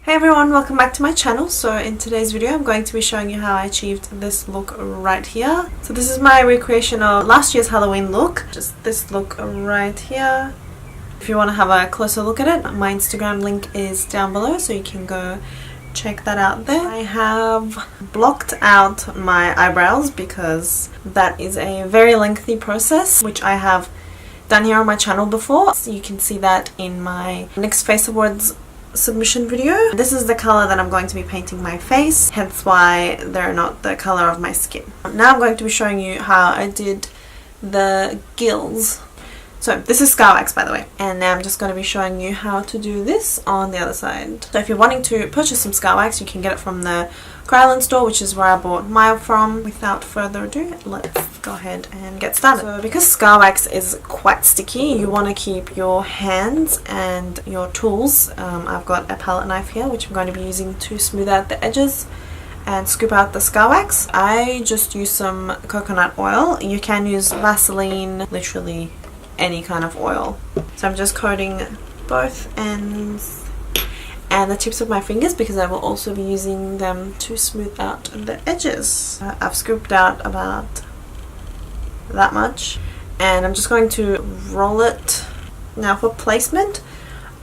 Hey everyone, welcome back to my channel. So in today's video I'm going to be showing you how I achieved this look right here. So this is my recreation of last year's Halloween look, just this look right here. If you want to have a closer look at it, my Instagram link is down below so you can go check that out there. I have blocked out my eyebrows because that is a very lengthy process, which I have done here on my channel before. So you can see that in my Next Face Awards submission video. This is the color that I'm going to be painting my face, hence why they're not the color of my skin. Now I'm going to be showing you how I did the gills. So this is scar wax, by the way, and now I'm just going to be showing you how to do this on the other side. So if you're wanting to purchase some scar wax, you can get it from the Krylon store, which is where I bought mine from. Without further ado, let's go ahead and get started. So because scar wax is quite sticky, you want to keep your hands and your tools. I've got a palette knife here which I'm going to be using to smooth out the edges and scoop out the scar wax. I just use some coconut oil. You can use Vaseline, literally any kind of oil. So I'm just coating both ends and the tips of my fingers because I will also be using them to smooth out the edges. I've scooped out about that much and I'm just going to roll it. Now for placement,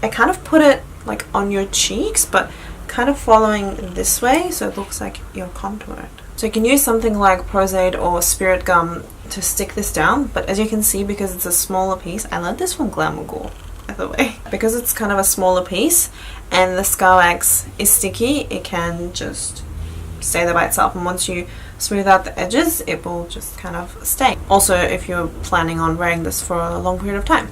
I kind of put it like on your cheeks, but kind of following this way so it looks like you're contoured. So you can use something like Prozaid or Spirit Gum to stick this down, but as you can see, because it's a smaller piece, I learned this from Glamour Gore, by the way. Because it's kind of a smaller piece and the scar wax is sticky, it can just stay there by itself, and once you smooth out the edges it will just kind of stay. Also, if you're planning on wearing this for a long period of time.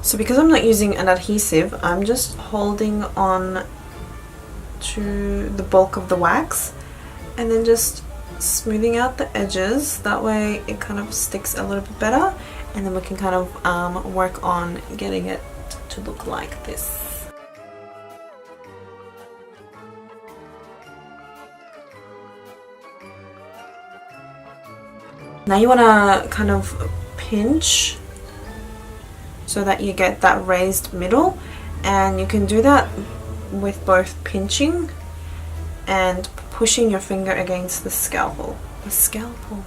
So because I'm not using an adhesive, I'm just holding on to the bulk of the wax and then just smoothing out the edges. That way it kind of sticks a little bit better, and then we can kind of work on getting it to look like this. Now you want to kind of pinch so that you get that raised middle, and you can do that with both pinching and pushing your finger against the scalpel. The scalpel.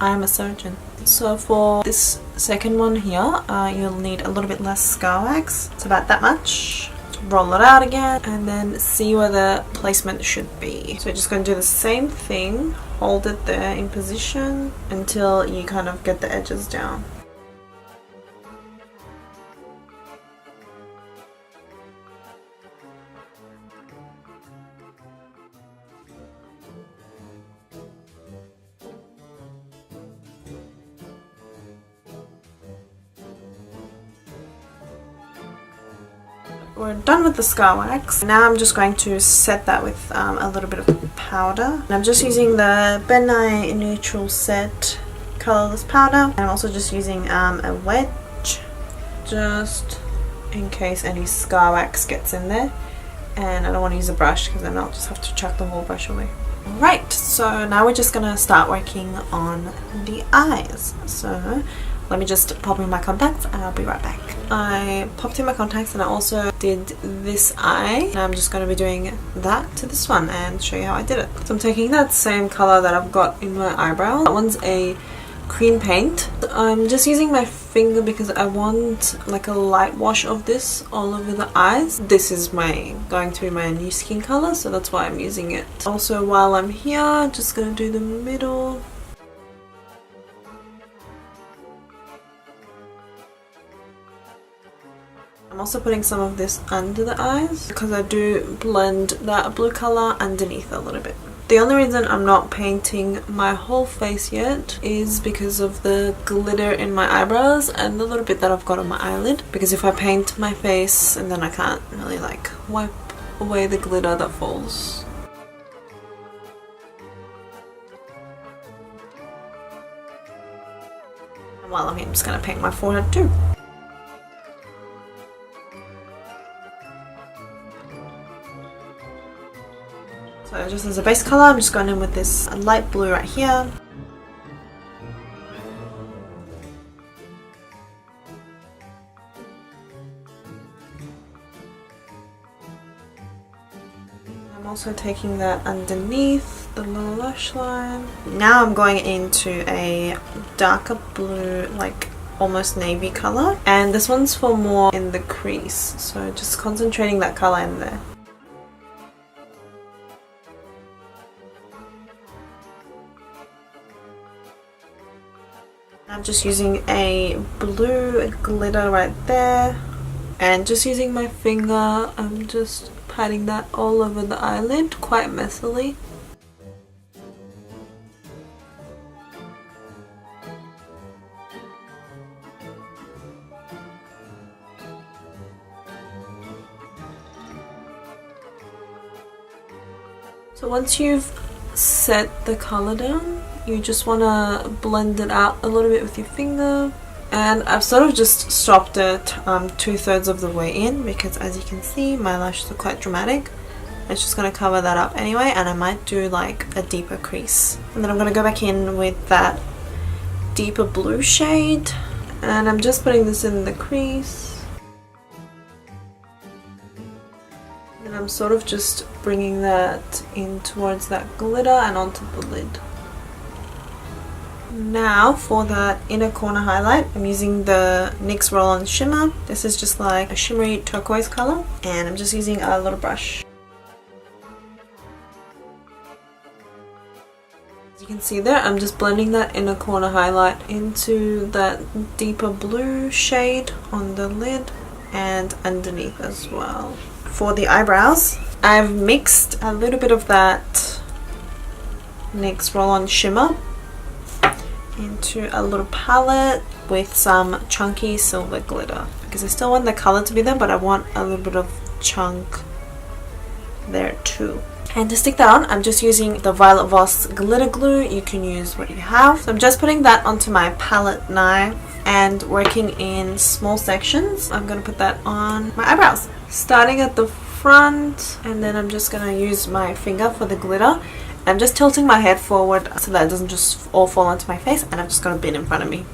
I am a surgeon. So for this second one here, you'll need a little bit less scar wax. It's about that much. Roll it out again and then see where the placement should be. So you're just going to do the same thing. Hold it there in position until you kind of get the edges down. We're done with the scar wax. Now I'm just going to set that with a little bit of powder. And I'm just using the Ben Nye Neutral Set Colorless Powder. And I'm also just using a wedge, just in case any scar wax gets in there. And I don't want to use a brush because then I'll just have to chuck the whole brush away. Alright, so now we're just going to start working on the eyes. So let me just pop in my contacts and I'll be right back. I popped in my contacts and I also did this eye. And I'm just going to be doing that to this one and show you how I did it. So I'm taking that same color that I've got in my eyebrow. That one's a cream paint. I'm just using my finger because I want like a light wash of this all over the eyes. This is going to be my new skin color, so that's why I'm using it. Also, while I'm here, just going to do the middle. I'm also putting some of this under the eyes because I do blend that blue color underneath a little bit. The only reason I'm not painting my whole face yet is because of the glitter in my eyebrows and the little bit that I've got on my eyelid. Because if I paint my face, and then I can't really like wipe away the glitter that falls. And while I'm here, I'm just going to paint my forehead too. So just as a base colour, I'm just going in with this light blue right here. I'm also taking that underneath the lower lash line. Now I'm going into a darker blue, like almost navy color, and this one's for more in the crease, so just concentrating that color in there. I'm just using a blue glitter right there, and just using my finger, I'm just patting that all over the eyelid quite messily. So once you've set the color down, you just want to blend it out a little bit with your finger. And I've sort of just stopped it 2/3 of the way in, because as you can see my lashes are quite dramatic. It's just going to cover that up anyway, and I might do like a deeper crease. And then I'm going to go back in with that deeper blue shade, and I'm just putting this in the crease. And I'm sort of just bringing that in towards that glitter and onto the lid. Now for that inner corner highlight, I'm using the NYX Roll-On Shimmer. This is just like a shimmery turquoise color, and I'm just using a little brush. As you can see there, I'm just blending that inner corner highlight into that deeper blue shade on the lid and underneath as well. For the eyebrows, I've mixed a little bit of that NYX Roll-On Shimmer into a little palette with some chunky silver glitter, because I still want the color to be there, but I want a little bit of chunk there too. And to stick that on, I'm just using the Violet Voss glitter glue. You can use what you have. So I'm just putting that onto my palette knife and working in small sections. I'm going to put that on my eyebrows, starting at the front, and then I'm just going to use my finger for the glitter. I'm just tilting my head forward so that it doesn't just all fall onto my face, and I've just got a bit in front of me.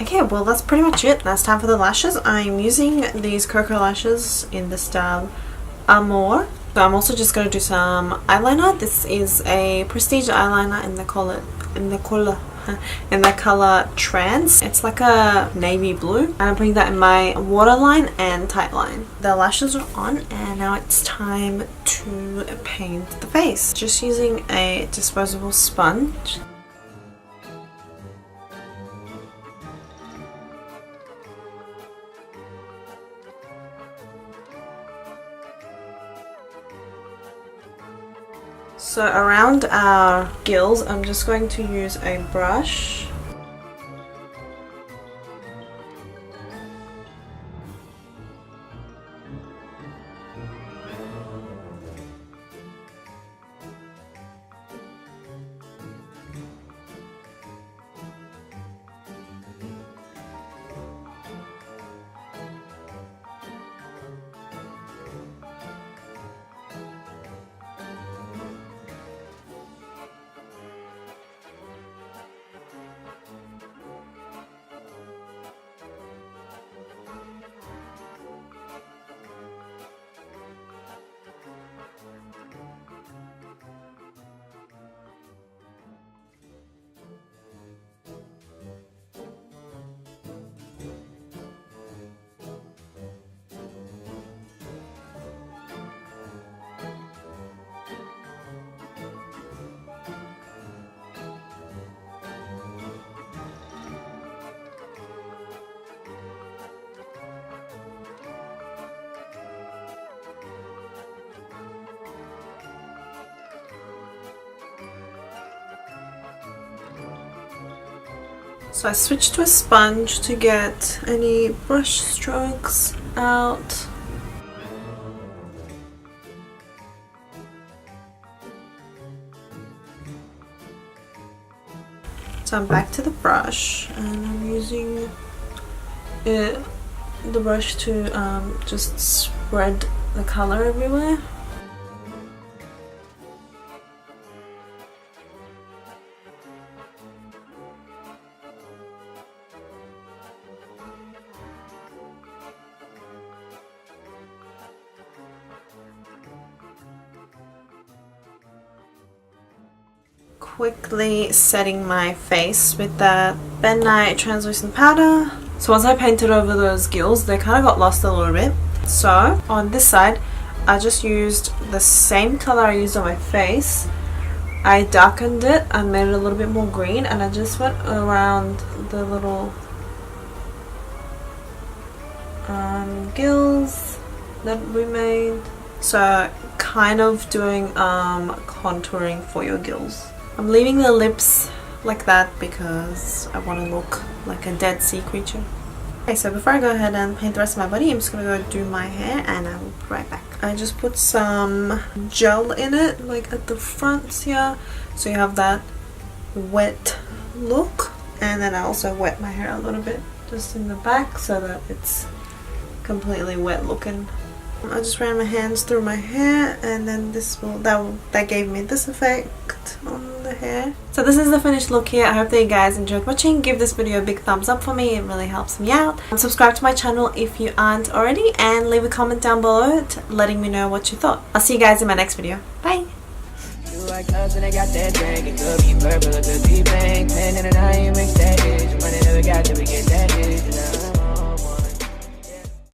Okay, well that's pretty much it. Now it's time for the lashes. I'm using these Cocoa lashes in the style Amour. So I'm also just going to do some eyeliner. This is a Prestige eyeliner in the color Trance. It's like a navy blue, and I'm putting that in my waterline and tightline. The lashes are on, and now it's time to paint the face. Just using a disposable sponge. So around our gills, I'm just going to use a brush. So I switched to a sponge to get any brush strokes out. So I'm back to the brush, and I'm using the brush to just spread the color everywhere. quickly setting my face with the Ben Nye translucent powder. So once I painted over those gills, they kind of got lost a little bit. So on this side, I just used the same color I used on my face. I darkened it and made it a little bit more green, and I just went around the little gills that we made. So kind of doing contouring for your gills. I'm leaving the lips like that because I want to look like a dead sea creature. Okay, so before I go ahead and paint the rest of my body, I'm just going to go do my hair and I will be right back. I just put some gel in it, like at the front here, so you have that wet look. And then I also wet my hair a little bit just in the back so that it's completely wet looking. I just ran my hands through my hair, and then that gave me this effect on the hair. So this is the finished look here. I hope that you guys enjoyed watching. Give this video a big thumbs up for me, it really helps me out. Subscribe to my channel if you aren't already, and leave a comment down below letting me know what you thought. I'll see you guys in my next video. Bye! Like us and I got that drink, it could be purple, it could be pink. 10 and a 9, you mix that bitch. Money never got till we get that bitch.